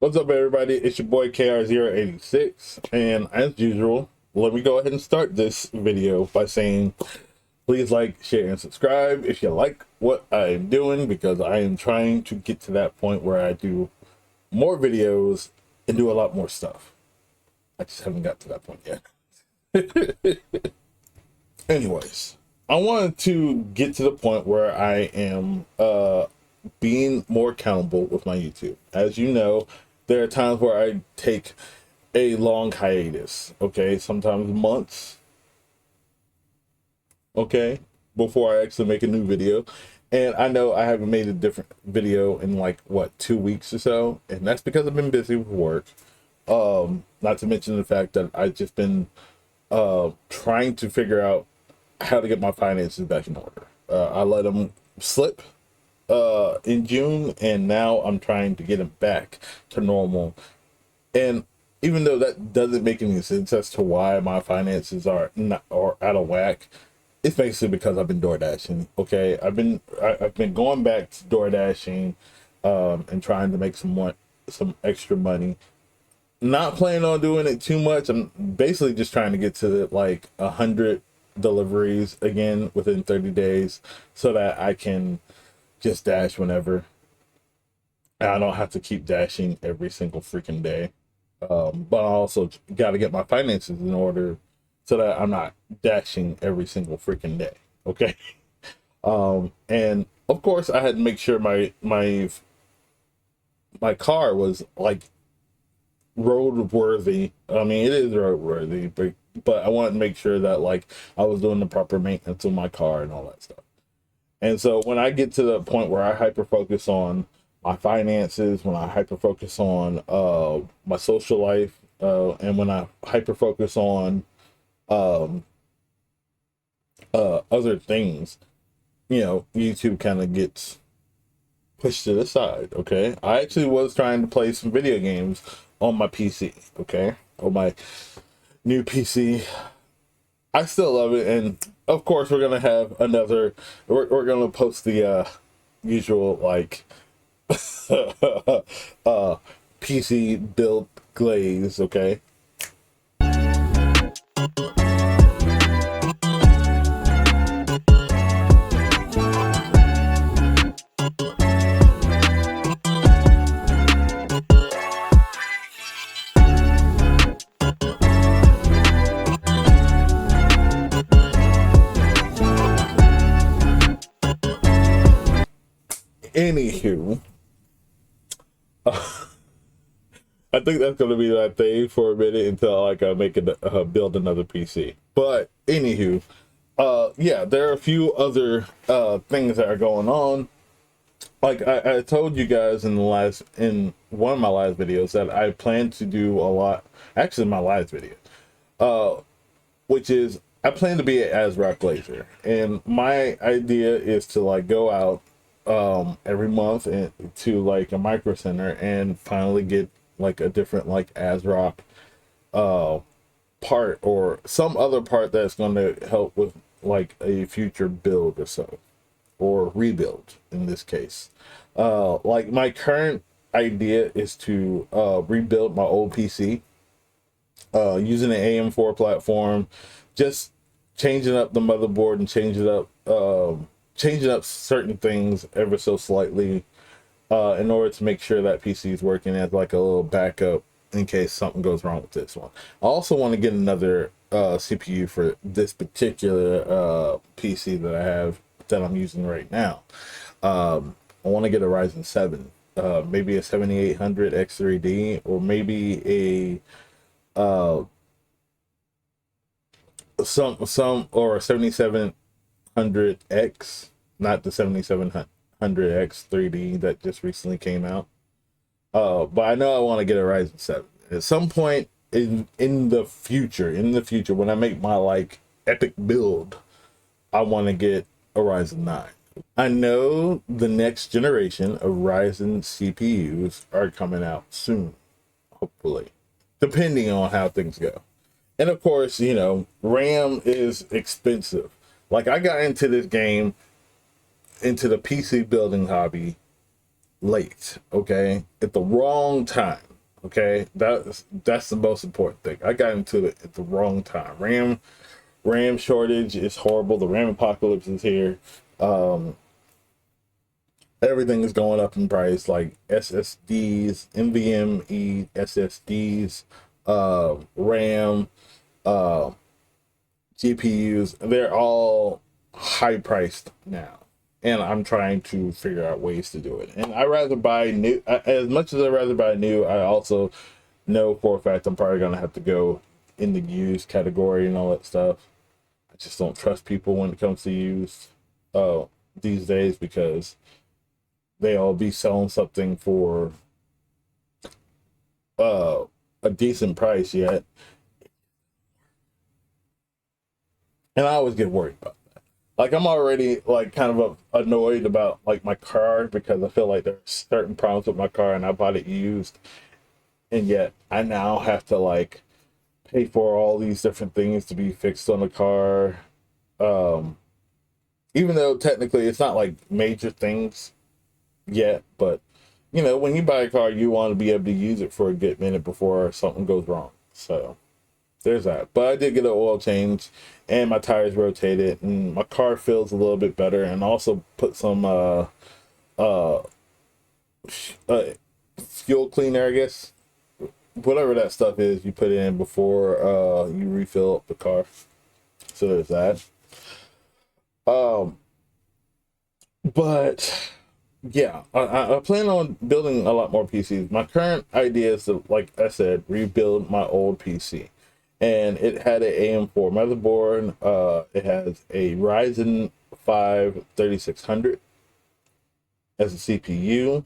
What's up, everybody? It's your boy KR086, and as usual, let me go ahead and start this video by saying please like, share, and subscribe if you like what I'm doing, because I am trying to get to that point where I do more videos and do a lot more stuff. I just haven't got to that point yet. Anyways, I wanted to get to the point where I am being more accountable with my YouTube. As you know, there are times where I take a long hiatus, okay, sometimes months, okay, before I actually make a new video. And I know I haven't made a different video in like what, 2 weeks or so, and that's because I've been busy with work. Not to mention the fact that I've just been trying to figure out how to get my finances back in order. I let them slip in June, and now I'm trying to get them back to normal. And even though that doesn't make any sense as to why my finances are not or out of whack, it's basically because I've been door dashing. Okay, I've been going back to door dashing and trying to make some extra money. Not planning on doing it too much. I'm basically just trying to get to like 100 deliveries again within 30 days so that I can just dash whenever. I don't have to keep dashing every single freaking day. But I also got to get my finances in order so that I'm not dashing every single freaking day. Okay. And of course I had to make sure my car was like road worthy. I mean, it is road worthy, but I wanted to make sure that like I was doing the proper maintenance of my car and all that stuff. And so when I get to the point where I hyper focus on my finances, when I hyper focus on my social life, and when I hyper focus on other things, you know, YouTube kind of gets pushed to the side. Okay, I actually was trying to play some video games on my PC. Okay, on my new PC. I still love it, and of course we're gonna have another. We're gonna post the usual like PC build glaze. Okay. Anywho, I think that's gonna be that thing for a minute until like I make it build another PC. But anywho, yeah, there are a few other things that are going on. Like I told you guys in one of my last videos that I plan to do a lot. Actually, my last video, which is I plan to be an ASRock Glazer, and my idea is to like go out every month and to like a micro center and finally get like a different like ASRock part or some other part that's going to help with like a future build or so, or rebuild in this case. Like my current idea is to rebuild my old PC using an AM4 platform, just changing up the motherboard and changing up certain things ever so slightly in order to make sure that PC is working as like a little backup in case something goes wrong with this one. I also want to get another CPU for this particular PC that I have that I'm using right now. I want to get a Ryzen 7, maybe a 7800 X3D, or maybe a some or a 7700X, not the 7700X 3D that just recently came out. But I know I want to get a Ryzen 7 at some point in the future. In the future, when I make my like epic build, I want to get a Ryzen 9. I know the next generation of Ryzen CPUs are coming out soon, hopefully, depending on how things go. And of course, you know, RAM is expensive. Like I got into this game, into the PC building hobby late, okay, at the wrong time. Okay, that's the most important thing. I got into it at the wrong time. RAM shortage is horrible. The RAM apocalypse is here. Um, Everything is going up in price, like SSDs, NVMe SSDs, RAM, uh, GPUs. They're all high priced now, and I'm trying to figure out ways to do it. And I rather buy new. As much as I rather buy new, I also know for a fact I'm probably gonna have to go in the used category and all that stuff. I just don't trust people when it comes to used uh these days, because they'll be selling something for uh a decent price yet, and I always get worried about that. Like, I'm already like kind of annoyed about like my car, because I feel like there's certain problems with my car and I bought it used, and yet I now have to like pay for all these different things to be fixed on the car. um Even though technically it's not like major things yet, but you know, when you buy a car, you want to be able to use it for a good minute before something goes wrong. So there's that. But I did get an oil change, and my tires rotated, and my car feels a little bit better, and also put some uh, uh fuel cleaner, I guess, whatever that stuff is, you put in before you refill up the car. So there's that. Um, but yeah, I plan on building a lot more PCs. My current idea is to, like I said, rebuild my old PC. And it had an AM4 motherboard. It has a Ryzen 5 3600 as a CPU.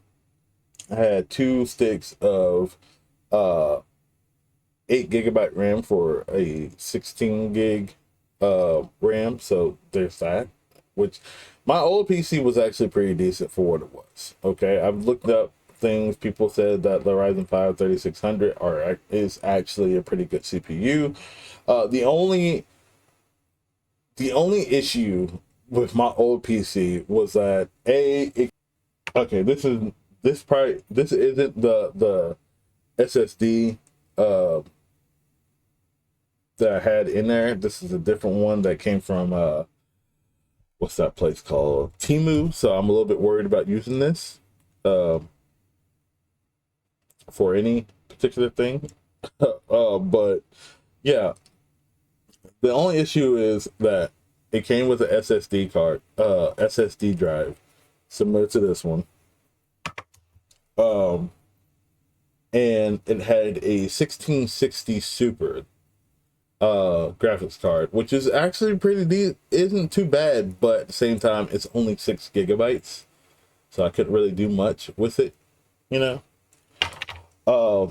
I had 2 sticks of uh 8 GB RAM for a 16 gig RAM. So there's that. Which, my old PC was actually pretty decent for what it was. Okay, I've looked up things. People said that the Ryzen 5 3600 is actually a pretty good CPU. The only issue with my old PC was that okay, this isn't the SSD uh that I had in there. This is a different one that came from what's that place called? Temu. So I'm a little bit worried about using this uh, for any particular thing. But yeah, the only issue is that it came with an SSD drive, similar to this one. Um, and it had a 1660 Super graphics card, which is actually isn't too bad, but at the same time, it's only 6 GB, so I couldn't really do much with it, you know. Uh,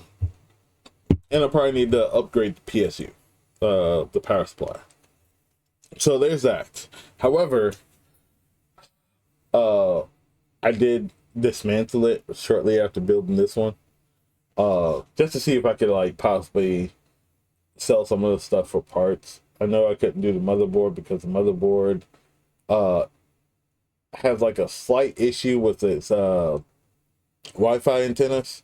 and I probably need to upgrade the PSU, the power supply. So there's that. However, uh, I did dismantle it shortly after building this one, just to see if I could like possibly sell some of the stuff for parts. I know I couldn't do the motherboard because the motherboard uh has like a slight issue with its Wi-Fi antennas.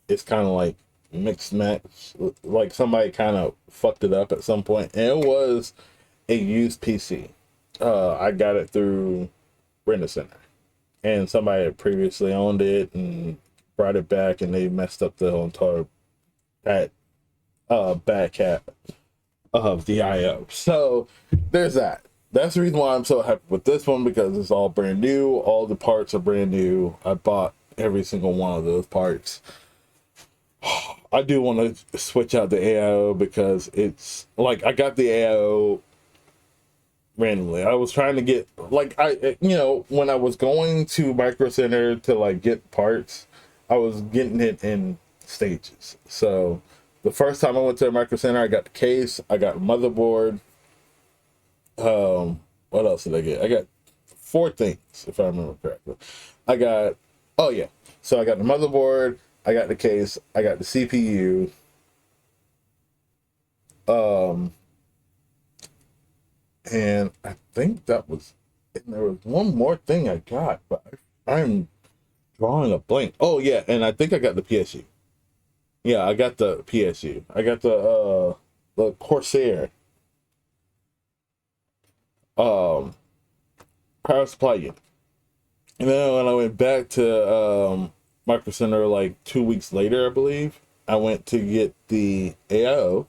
It's kind of like mixed match, like somebody kind of fucked it up at some point, and it was a used PC. I got it through Rent-A-Center, and somebody had previously owned it and brought it back, and they messed up the whole entire back cap of the IO. So there's that. That's the reason why I'm so happy with this one, because it's all brand new. All the parts are brand new. I bought every single one of those parts. I do want to switch out the AIO, because it's like I got the AIO randomly. I was trying to get like when I was going to Micro Center to like get parts, I was getting it in stages. So the first time I went to the Micro Center, I got the case, I got a motherboard. What else did I get? I got 4 things, if I remember correctly. I got, oh yeah, so I got the motherboard, I got the case, I got the CPU. And I think that was, and there was one more thing I got, but I'm Drawing a blank. Oh yeah, and I think I got the PSU. Yeah, I got the PSU. I got the Corsair um power supply unit. And then when I went back to Micro Center like 2 weeks later, I believe, I went to get the AIO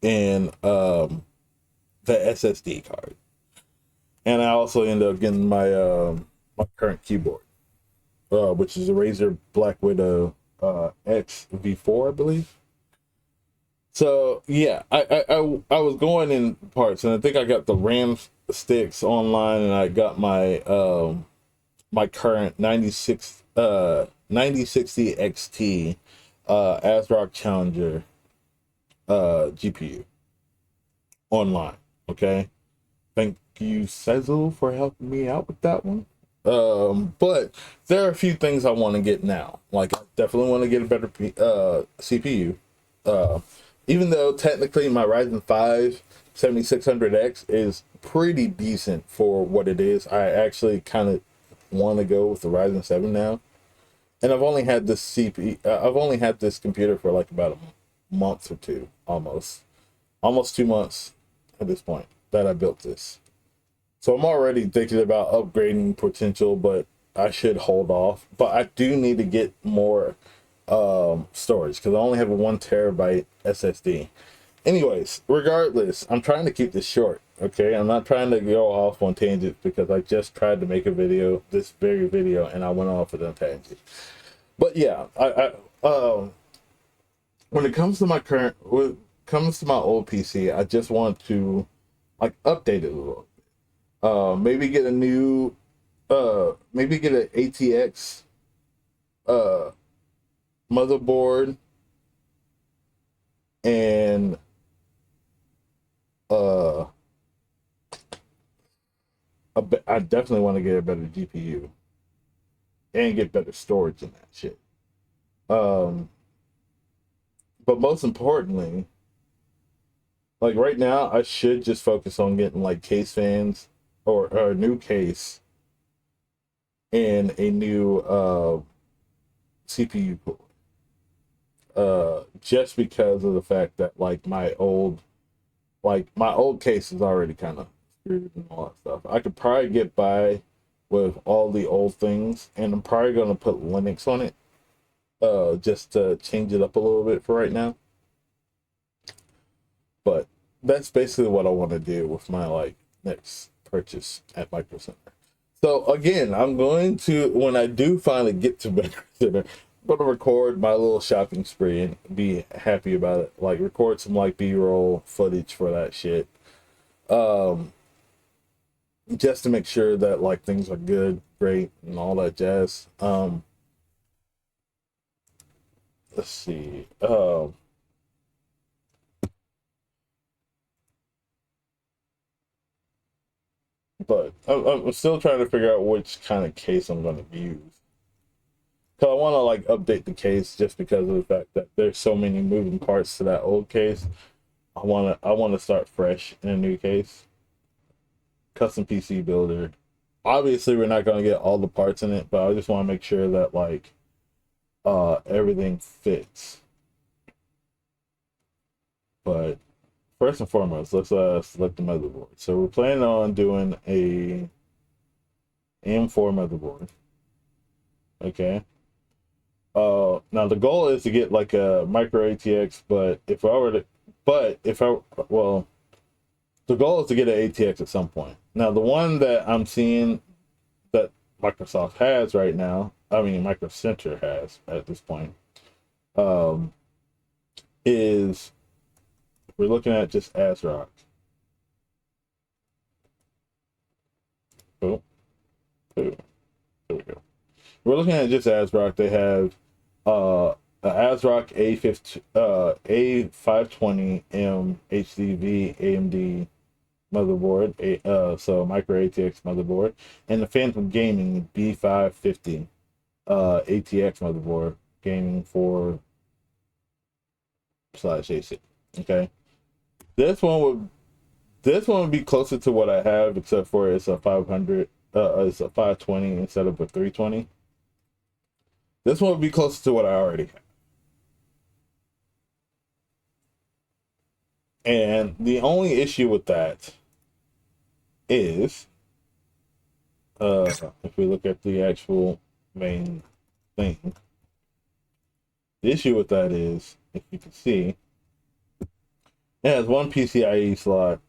and the SSD card. And I also ended up getting my current keyboard, which is a Razer Black Widow X V4, I believe. So yeah, I was going in parts, and I think I got the RAM sticks online, and I got my current 9060 XT ASRock Challenger GPU online. Okay, thank you, Sezzle, for helping me out with that one. But there are a few things I want to get now. Like, I definitely want to get a better CPU. Even though technically my Ryzen 5 7600X is pretty decent for what it is, I actually kind of want to go with the Ryzen 7 now. And I've only had this I've only had this computer for like about a month or two, almost 2 months at this point that I built this. So I'm already thinking about upgrading potential, but I should hold off. But I do need to get more storage because I only have a 1 TB SSD. Anyways, regardless, I'm trying to keep this short. Okay, I'm not trying to go off on tangents because I just tried to make a video, this very video, and I went off with a tangent. But yeah, when it comes to when it comes to my old PC, I just want to like update it a little. Maybe get a new, maybe get an ATX motherboard, and I definitely want to get a better GPU and get better storage in that shit. But most importantly, like right now, I should just focus on getting like case fans or a new case and a new CPU cooler. Just because of the fact that like my old case is already kind of screwed and all that stuff. I could probably get by with all the old things, and I'm probably gonna put Linux on it, just to change it up a little bit for right now. But that's basically what I want to do with my like next purchase at Micro Center. So again, I'm going to, when I do finally get to Micro Center, I'm going to record my little shopping spree and be happy about it. Like record some like B-roll footage for that shit. Just to make sure that like things are good, great, and all that jazz. Let's see. But I'm still trying to figure out which kind of case I'm going to use. Because I want to like update the case just because of the fact that there's so many moving parts to that old case. I want to start fresh in a new case. Custom PC builder. Obviously, we're not going to get all the parts in it, but I just want to make sure that like everything fits. But first and foremost, let's select the motherboard. So we're planning on doing a M4 motherboard. Okay. Now the goal is to get like a micro ATX, but if I were to, well, the goal is to get an ATX at some point. Now the one that I'm seeing that Microsoft has right now, I mean Micro Center has at this point, is we're looking at just ASRock. Oh, there we go. We're looking at just ASRock. They have a ASRock A520M HDV AMD motherboard, so micro ATX motherboard, and the Phantom Gaming B550 ATX motherboard, gaming for /AC. Okay, this one would be closer to what I have, except for it's a 500 is a 520 instead of a 320. This one would be closer to what I already have. And the only issue with that is, if we look at the actual main thing, the issue with that is, if you can see, it has one PCIe slot.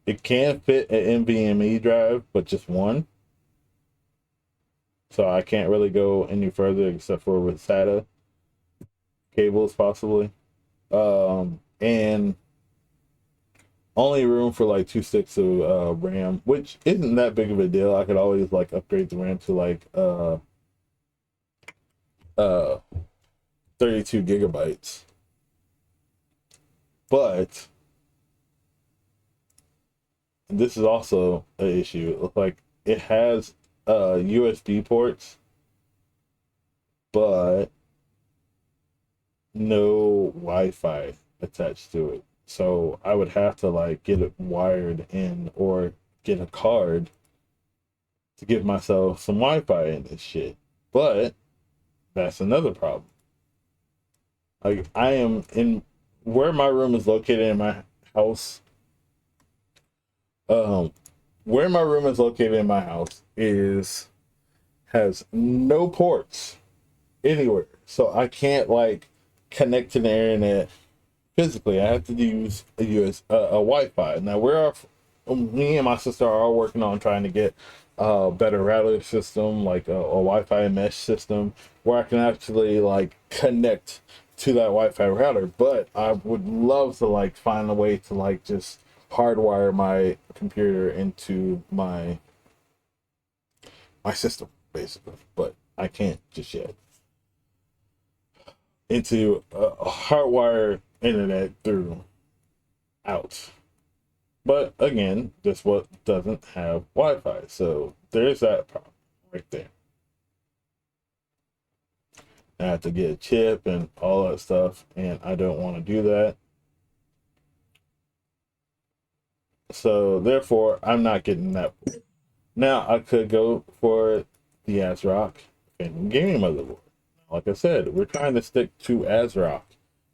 It can fit an NVMe drive, but just one. So I can't really go any further except for with SATA cables, possibly. And only room for like 2 sticks of RAM, which isn't that big of a deal. I could always like upgrade the RAM to like 32 gigabytes. But this is also an issue. It looks like it has USB ports, but no Wi-Fi attached to it. So I would have to like get it wired in or get a card to give myself some Wi-Fi in this shit. But that's another problem. Like, I am in where my room is located in my house. Where my room is located in my house has no ports anywhere. So I can't like connect to the internet physically. I have to use a Wi-Fi. Now me and my sister are working on trying to get a better router system, like a Wi-Fi mesh system, where I can actually like connect to that Wi-Fi router. But I would love to like find a way to like just hardwire my computer into my system, basically. But I can't just yet. Into a hardwire internet through out. But again, this one doesn't have Wi-Fi, so there's that problem right there. I have to get a chip and all that stuff, and I don't want to do that. So therefore, I'm not getting that. Now I could go for the ASRock and gaming motherboard. Like I said, we're trying to stick to ASRock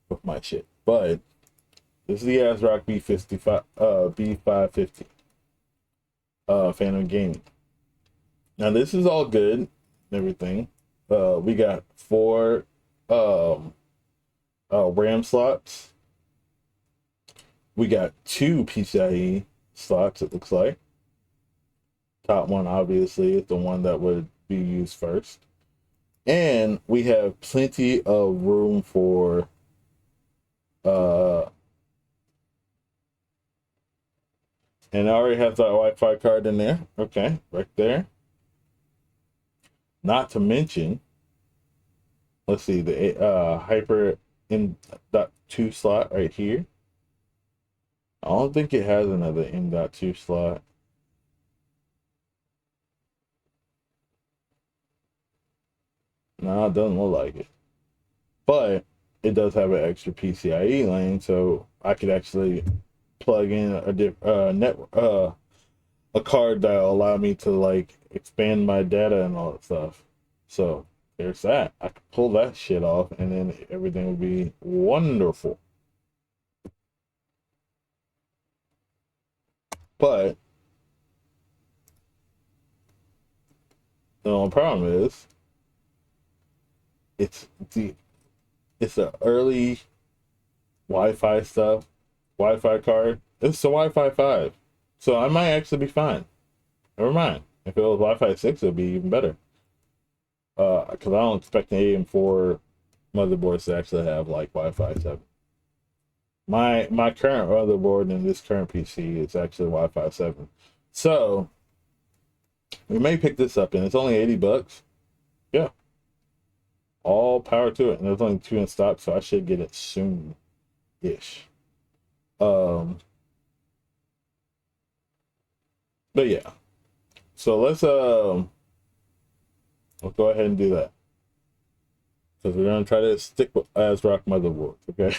with my shit, but this is the ASRock B550 Phantom Gaming. Now this is all good and everything. We got 4 RAM slots. We got 2 PCIe slots, it looks like. Top one obviously is the one that would be used first. And we have plenty of room for and I already have that Wi-Fi card in there. Okay, right there. Not to mention, let's see, the Hyper M.2 slot right here. I don't think it has another M.2 slot. No, it doesn't look like it. But it does have an extra PCIe lane, so I could actually plug in a card that'll allow me to like expand my data and all that stuff. So there's that. I could pull that shit off, and then everything would be wonderful. But the only problem is it's the early Wi-Fi stuff, Wi-Fi card. It's a Wi-Fi 5, so I might actually be fine. Never mind. If it was Wi-Fi 6, it'd be even better. Because I don't expect the AM4 motherboards to actually have like Wi-Fi 7. My current motherboard in this current PC is actually Wi-Fi 7. So we may pick this up, and it's only $80. Yeah. All power to it. And there's only 2 in stock, so I should get it soon-ish. But yeah. So let's go ahead and do that. Because we're gonna try to stick with ASRock motherboards, okay?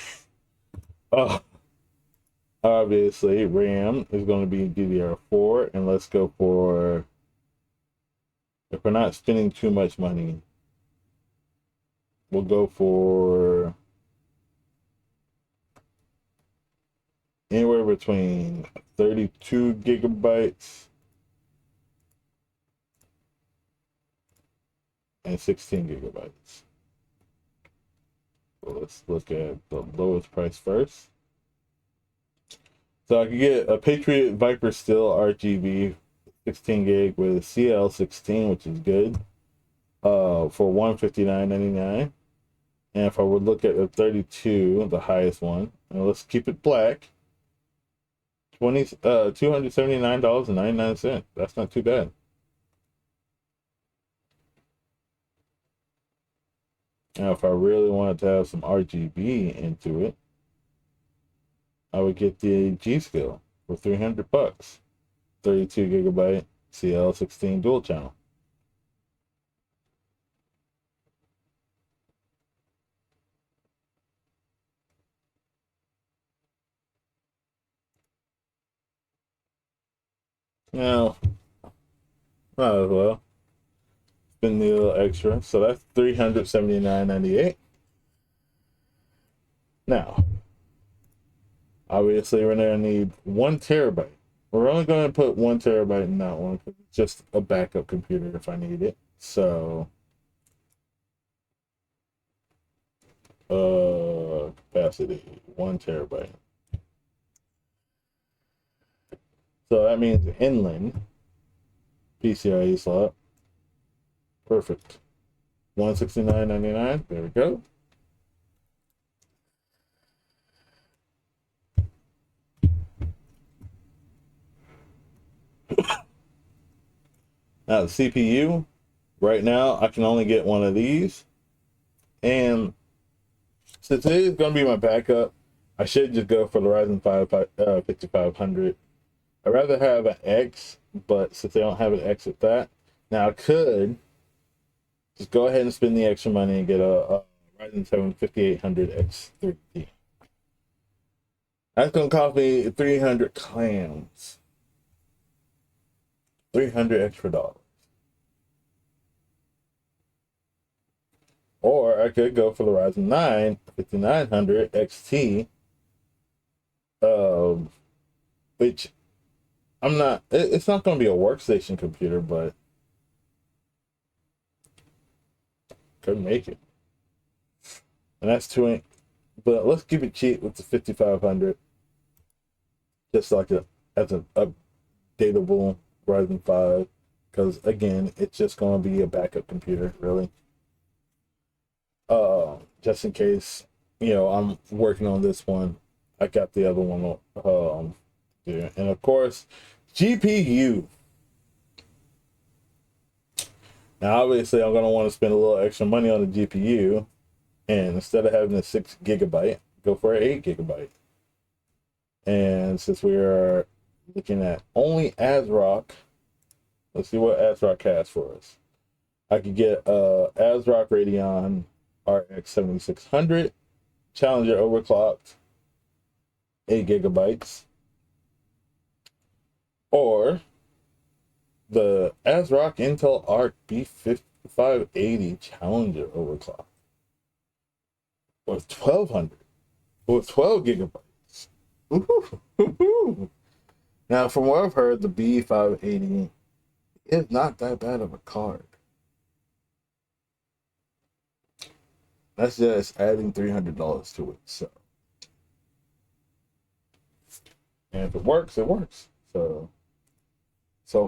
Obviously, RAM is going to be DDR4, and let's go for, if we're not spending too much money, we'll go for anywhere between 32 gigabytes and 16 gigabytes. So let's look at the lowest price first. So I could get a Patriot Viper Steel RGB 16 gig with CL16, which is good, for $159.99. And if I would look at the 32, the highest one, and let's keep it black, $279.99. That's not too bad. Now, if I really wanted to have some RGB into it, I would get the G Skill for $300, 32 gigabyte CL16 dual channel. Now, might as well spend the little extra. So that's $379.98. Now, obviously, we're gonna need 1 TB. We're only going to put 1 TB in that one because it's just a backup computer if I need it. So, capacity 1 TB. So that means inland PCIe slot. Perfect. $169.99. There we go. Now the CPU, right now I can only get one of these, and since it is going to be my backup, I should just go for the Ryzen 5 5500. I'd rather have an X, but since they don't have an X with that, now I could just go ahead and spend the extra money and get a Ryzen 7 5800X3D. That's going to cost me 300 clams. 300 extra dollars. Or I could go for the Ryzen 9 5900 XT, which I'm not, it's not going to be a workstation computer, but could make it. And that's but let's keep it cheap with the 5500, just like as an updatable Ryzen 5, because again, it's just going to be a backup computer, really. Just in case, I'm working on this one, I got the other one yeah. And of course, GPU. Now obviously I'm going to want to spend a little extra money on the GPU, and instead of having a 6 GB, go for an 8 GB. And since we are looking at only ASRock, let's see what ASRock has for us. I could get ASRock Radeon RX 7600, Challenger overclocked, 8 GB, or the ASRock Intel Arc B5580 Challenger overclocked with 1200 with 12 gigabytes. Ooh. Now, from what I've heard, the B580 is not that bad of a card. That's just adding $300 to it. And if it works, it works. So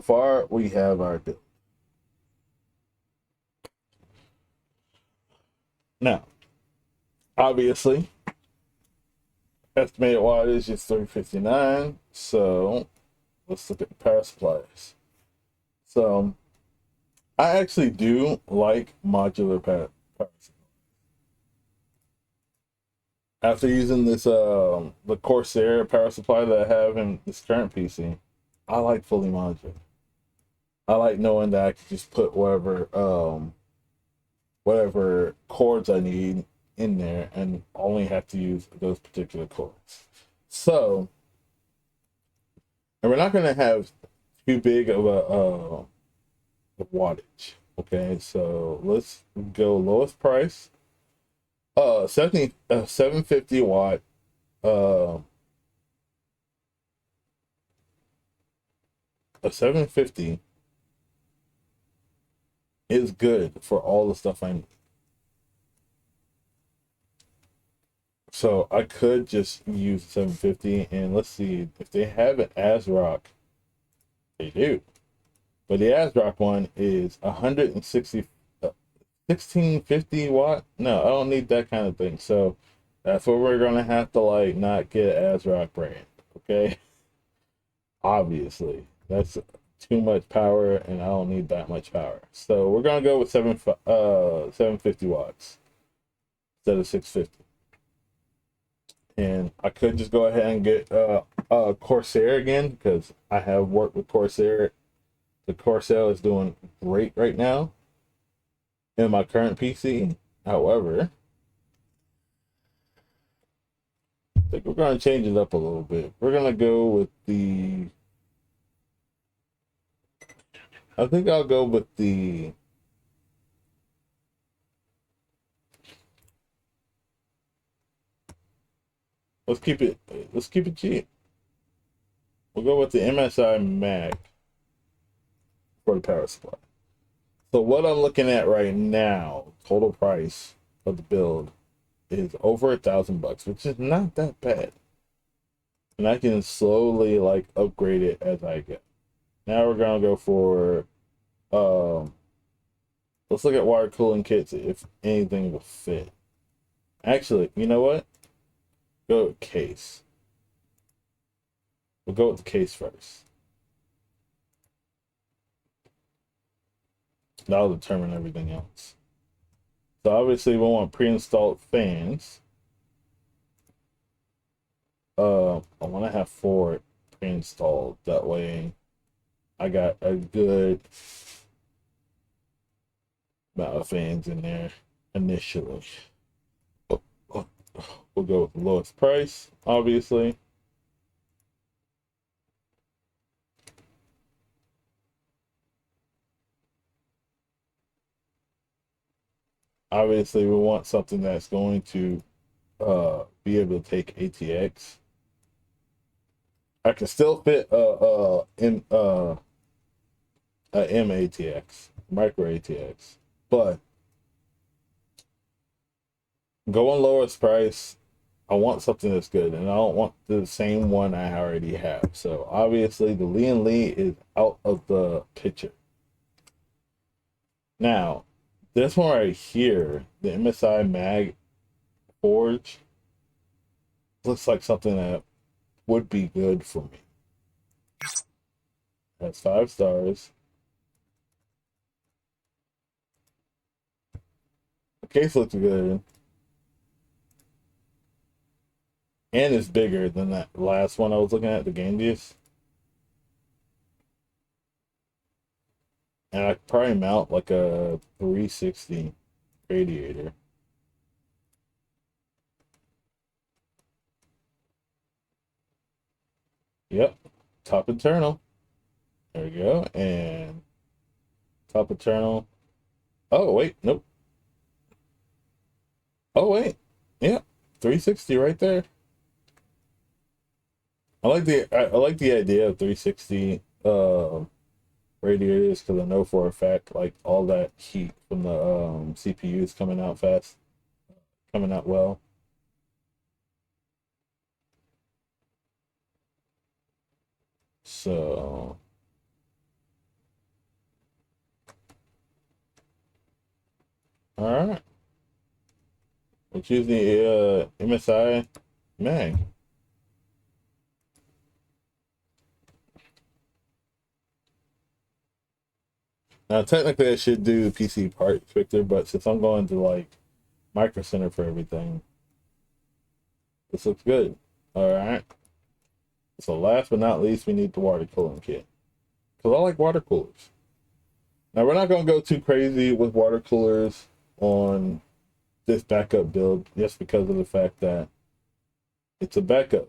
far we have our build. Now, obviously, estimated wattage is 359. So let's look at the power supplies. So I actually do like modular power supplies. After using this the Corsair power supply that I have in this current PC, I like fully modular. I like knowing that I can just put whatever cords I need in there and only have to use those particular cords. So and we're not going to have too big of a wattage. Okay, so let's go lowest price. 750 watt. Uh, a 750 is good for all the stuff I need. So I could just use 750, and let's see if they have an ASRock. They do, but the ASRock one is 160, 1650 watt. No, I don't need that kind of thing. So that's what we're gonna have to like not get ASRock brand. Okay, obviously that's too much power, and I don't need that much power. So we're gonna go with 750 watts instead of 650. And I could just go ahead and get Corsair again, because I have worked with Corsair. The Corsair is doing great right now in my current PC. However, I think we're going to change it up a little bit. We're going to go with the... I think I'll go with the... Let's keep it cheap. We'll go with the MSI Mag for the power supply. So what I'm looking at right now, total price of the build is over $1,000, which is not that bad. And I can slowly like upgrade it as I go. Now we're gonna go for let's look at water cooling kits if anything will fit. Actually, you know what? Go with case. We'll go with the case first. That'll determine everything else. So obviously we want pre-installed fans. I want to have 4 pre-installed. That way I got a good amount of fans in there initially. We'll go with the lowest price, obviously. Obviously, we want something that's going to be able to take ATX. I can still fit a M ATX, micro ATX, but going lowest price, I want something that's good, and I don't want the same one I already have. So obviously, the Lian Li is out of the picture. Now, this one right here, the MSI Mag Forge, looks like something that would be good for me. That's 5 stars. The case looks good. And it's bigger than that last one I was looking at, the Gandius. And I could probably mount like a 360 radiator. Yep, top internal. There we go. And top internal. Oh, wait, nope. Oh, wait. Yep, 360 right there. I like the idea of 360 radiators, because I know for a fact like all that heat from the CPU is coming out fast, coming out well. So all right, we'll choose the MSI Mag. Now, technically, I should do PC part inspector, but since I'm going to like Micro Center for everything, this looks good. All right. So last but not least, we need the water cooling kit, because I like water coolers. Now, we're not going to go too crazy with water coolers on this backup build, just because of the fact that it's a backup.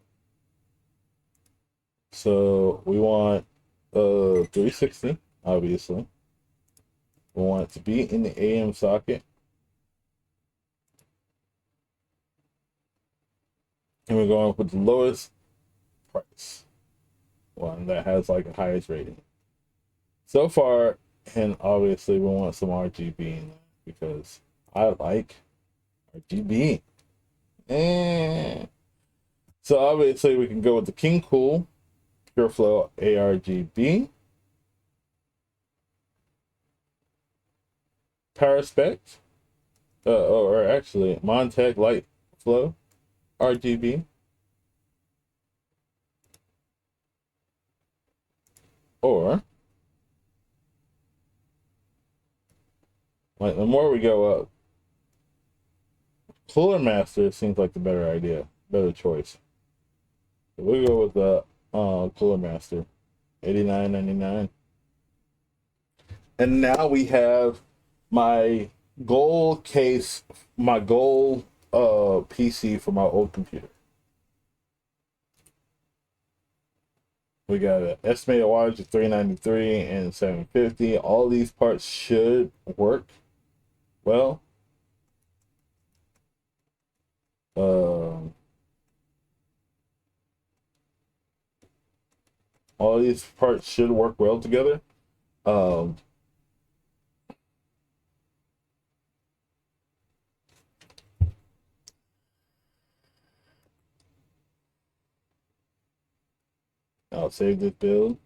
So we want 360, obviously. We want it to be in the AM socket. And we're going with the lowest price one that has like the highest rating so far. And obviously we want some RGB in there because I like RGB. And so obviously we can go with the King Cool PureFlow ARGB, PowerSpec, or actually Montech Light Flow RGB, or like the more we go up, Cooler Master seems like the better idea, better choice. So we'll go with the Cooler Master, $89.99. And now we have my goal case, my goal PC for my old computer. We got an estimated wattage of 393 and 750. All these parts should work well. All these parts should work well together. I'll save this build.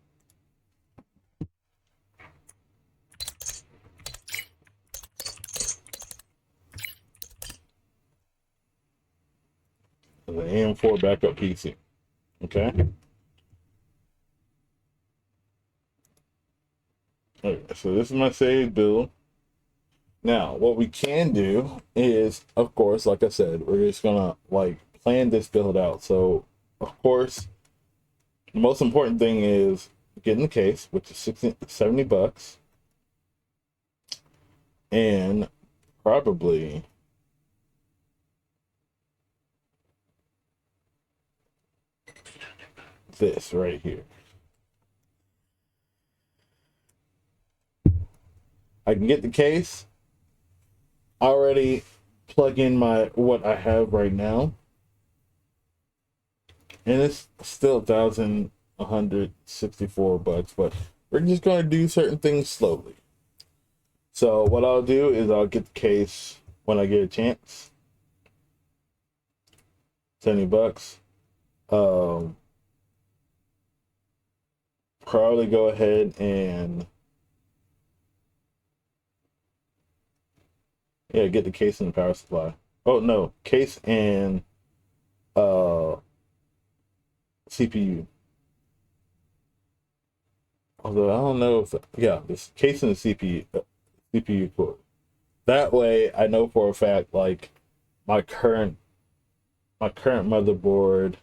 The AM4 backup PC. Okay. Okay, so this is my saved build. Now, what we can do is, of course, like I said, we're just gonna like plan this build out. So, of course, the most important thing is getting the case, which is 70 bucks, and probably this right here. I can get the case. I already plug in my what I have right now, and it's still $1,164, but we're just going to do certain things slowly. So what I'll do is I'll get the case when I get a chance. 70 bucks. Probably go ahead and get the case and the power supply. Oh no, case and CPU. Although I don't know if this case and the CPU core. That way I know for a fact like my current motherboard,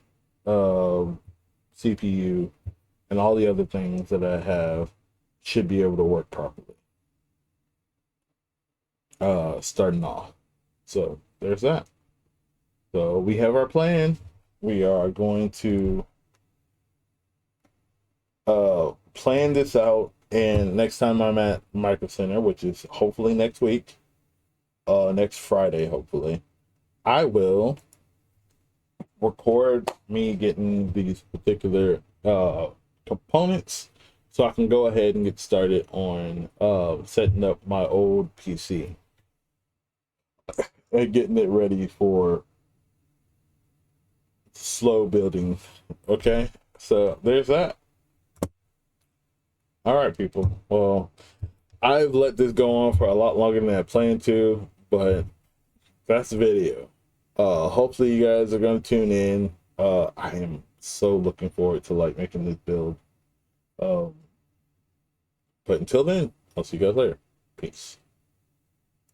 CPU, and all the other things that I have should be able to work properly. Starting off. So there's that. So we have our plan. We are going to plan this out, and next time I'm at Micro Center, which is hopefully next week, next Friday, hopefully, I will record me getting these particular components so I can go ahead and get started on setting up my old PC and getting it ready for slow building. Okay, so there's that. All right, people. Well, I've let this go on for a lot longer than I planned to, but that's the video. Hopefully you guys are going to tune in. I am so looking forward to like making this build. But until then, I'll see you guys later. Peace.